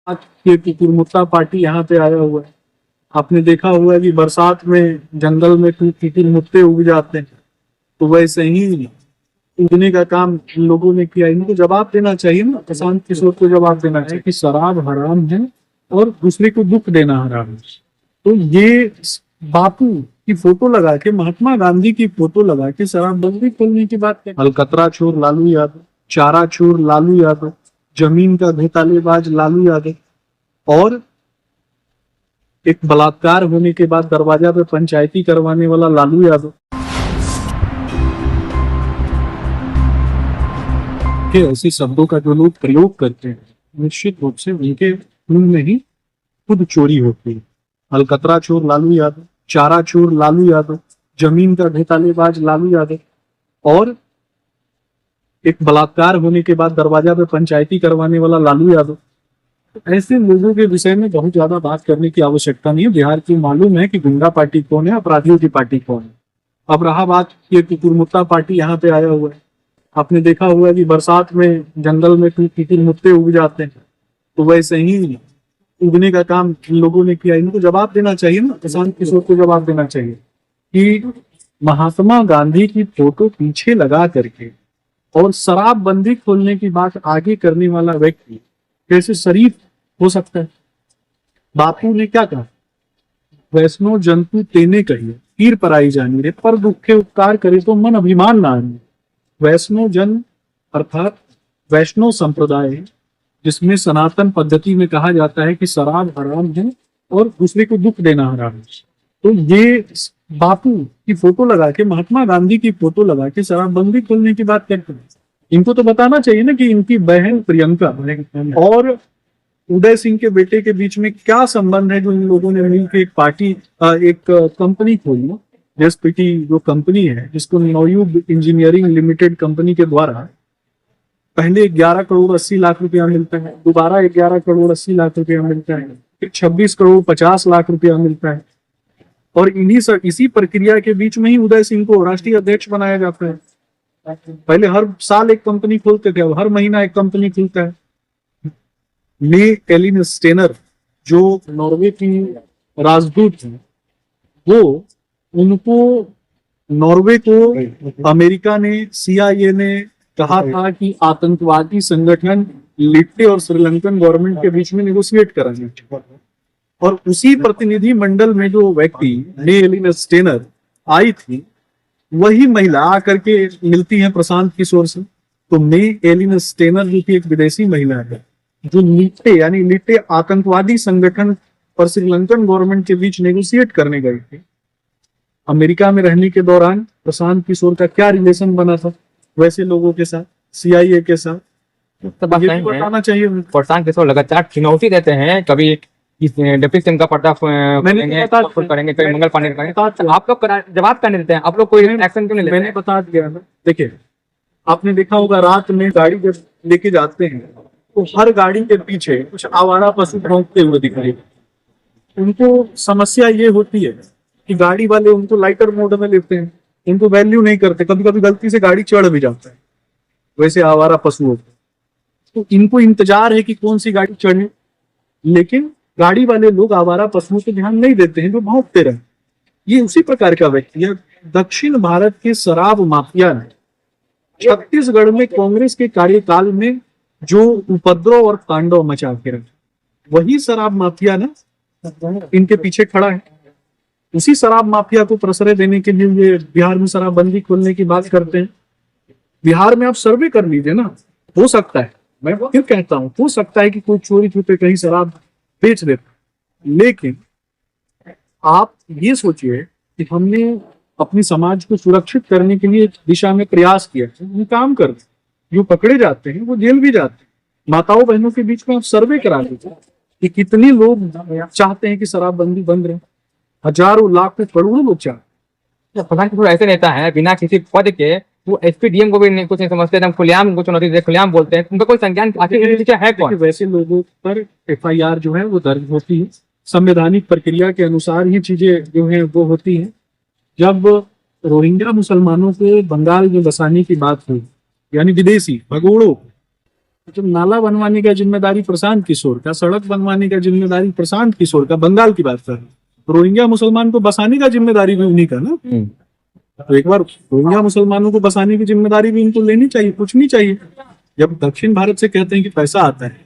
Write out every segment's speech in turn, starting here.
ये कुकुर मुत्ता पार्टी यहाँ पे आया हुआ है। आपने देखा हुआ है कि बरसात में जंगल में कुकुर मुत्ते उग जाते हैं, तो वैसे ही उगने का काम इन लोगों ने किया। इनको जवाब देना चाहिए ना, प्रशांत किशोर को जवाब देना चाहिए कि शराब हराम है और दूसरे को दुख देना हराम है। तो ये बापू की फोटो लगा के, महात्मा गांधी की फोटो लगा के शराबबंदी खोलने की बात है। अलकतरा चोर लालू यादव, चारा चोर लालू यादव, जमीन का घोटालेबाज लालू यादव और एक बलात्कार होने के बाद दरवाजा पे पंचायती करवाने वाला लालू यादव के ऐसे शब्दों का जो लोग प्रयोग करते हैं, निश्चित रूप से उनके खून में ही खुद चोरी होती है। अलकतरा चोर लालू यादव, चारा चोर लालू यादव, जमीन का घोटालेबाज लालू यादव और एक बलात्कार होने के बाद दरवाजा पे पंचायती करवाने वाला लालू यादव। ऐसे लोगों के विषय में बहुत ज्यादा बात करने की आवश्यकता नहीं है। बिहार की मालूम है कि गुंडा पार्टी कौन है, अपराधियों की पार्टी कौन है। अब रहा बात, ये कुकुर मुत्ता पार्टी यहाँ पे आया हुआ है। आपने देखा हुआ है कि बरसात में जंगल में कुकुर मुत्ते उग जाते हैं, तो वैसे ही उगने का काम इन लोगों ने किया। इनको जवाब देना चाहिए ना, प्रशांत किशोर को जवाब देना चाहिए कि महात्मा गांधी की फोटो पीछे लगा करके और शराबबंदी खोलने की बात आगे करने वाला व्यक्ति कैसे शरीफ हो सकता है। बापू ने क्या कहा, वैष्णो जंतु तेने कहिए पीर पराई जानी रे, पर दुखे उपकार करे तो मन अभिमान ना आने। वैष्णो जन अर्थात वैष्णव संप्रदाय, जिसमें सनातन पद्धति में कहा जाता है कि शराब हराम है और दूसरे को दुख देना हराम है। तो ये बापू की फोटो लगा के, महात्मा गांधी की फोटो लगा के शराबबंदी खोलने की बात करते हैं। इनको तो बताना चाहिए ना कि इनकी बहन प्रियंका और उदय सिंह के बेटे के बीच में क्या संबंध है, जो इन लोगों ने मिलकर एक पार्टी, एक कंपनी खोली, एसपीटी जो कंपनी है, जिसको नवयुग इंजीनियरिंग लिमिटेड कंपनी के द्वारा पहले 11 करोड़ 80 लाख रुपया मिलता है, दोबारा 11 करोड़ 80 लाख रुपया मिलता है, फिर 26 करोड़ 50 लाख रुपया मिलता है और इसी प्रक्रिया के बीच में ही उदय सिंह को राष्ट्रीय अध्यक्ष बनाया जाता है। पहले हर साल एक कंपनी खोलते थे, अब हर महीना एक कंपनी खुलता है। मे एलिन स्टेनर जो नॉर्वे की राजदूत है, वो उनको नॉर्वे को अमेरिका ने, CIA ने कहा था कि आतंकवादी संगठन लिट्टे और श्रीलंकन गवर्नमेंट के बीच में नेगोशिएट कराएंगे। और उसी प्रतिनिधि मंडल में जो व्यक्ति मे एलिन स्टेनर आई थी, वही महिला आकर के मिलती है प्रशांत किशोर से। तो मे एलिन स्टेनर जो की एक विदेशी महिला है, जो लिट्टे यानी लिट्टे आतंकवादी संगठन और श्रीलंकन गवर्नमेंट के बीच नेगोशिएट करने गई थी। अमेरिका में रहने के दौरान प्रशांत किशोर का क्या रिलेशन बना था वैसे लोगों के साथ, CIA के साथ, तो बात ये नहीं है। बताना चाहिए। प्रशांत किशोर लगातार चुनौती देते हैं, कभी इस डिप्टी सीएम का पर्दा करेंगे, कभी मंगल पांडे करेंगे, तो आप लोग जवाब क्या नहीं देते हैं? आप लोग कोई एक्शन क्यों नहीं लेते? मैंने बता दिया ना। देखिए, आपने देखा होगा रात में गाड़ी जब लेके जाते हैं तो हर गाड़ी के पीछे कुछ आवारा पशु भौंकते हुए दिखाई। उनको समस्या ये होती है कि गाड़ी वाले उनको लाइटर मोड में लेते हैं, उनको वैल्यू नहीं करते, कभी कभी गलती से गाड़ी चढ़ भी जाता है वैसे आवारा पशुओं को। तो इनको इंतजार है कि कौन सी गाड़ी चढ़े, लेकिन गाड़ी वाले लोग आवारा पशुओं पे ध्यान नहीं देते हैं, जो भौंकते रहे। ये उसी प्रकार का व्यक्ति है। दक्षिण भारत के शराब माफिया ने छत्तीसगढ़ में कांग्रेस के कार्यकाल में जो उपद्रव और तांडव मचा के रखे, वही शराब माफिया ना इनके पीछे खड़ा है। उसी शराब माफिया को प्रश्रय देने के लिए ये बिहार में शराबबंदी खोलने की बात करते हैं। बिहार में आप सर्वे कर लीजिए ना, हो सकता है, मैं फिर कहता हूं, हो सकता है कि कोई चोरी छुपे कहीं शराब बेच देता, लेकिन आप ये सोचिए कि हमने अपनी समाज को सुरक्षित करने के लिए दिशा में प्रयास किया, हम काम करते, जो पकड़े जाते हैं वो जेल भी जाते हैं। माताओं बहनों के बीच में आप सर्वे करा दीजिए कि कितने लोग चाहते हैं कि शराबबंदी बंद रहे। हजारों लाखों करोड़ों लोग चाहते। प्रशांत किशोर ऐसे नेता है बिना किसी पद के, वो SPDM को भी नहीं, कुछ नहीं समझते, एकदम खुलेआम उनको चुनौती दे, खुलेआम बोलते हैं। उनका कोई संज्ञान है कौन? वैसे लोगों पर FIR जो है वो दर्ज होती है, संवैधानिक प्रक्रिया के अनुसार ही चीजें जो है वो होती हैं। जब रोहिंग्या मुसलमानों को बंगाल में बसाने की बात हुई, यानी विदेशी भगोड़ों, तो नाला बनवाने का जिम्मेदारी प्रशांत किशोर का, सड़क बनवाने का जिम्मेदारी प्रशांत किशोर का, बंगाल की बात कर रहे हैं। रोहिंग्या मुसलमान को बसाने का जिम्मेदारी भी उन्हीं का ना। तो एक बार रोहिंग्या मुसलमानों को बसाने की जिम्मेदारी भी इनको लेनी चाहिए, पूछनी चाहिए। जब दक्षिण भारत से कहते हैं कि पैसा आता है,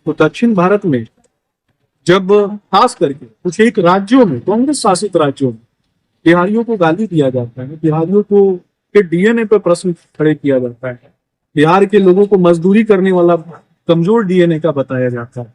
तो दक्षिण भारत में जब खास करके कुछ एक राज्यों में, कांग्रेस शासित राज्यों में बिहारियों को गाली दिया जाता है, बिहारियों को के डीएनए पर प्रश्न खड़े किया जाता है, बिहार के लोगों को मजदूरी करने वाला कमजोर डीएनए का बताया जाता है,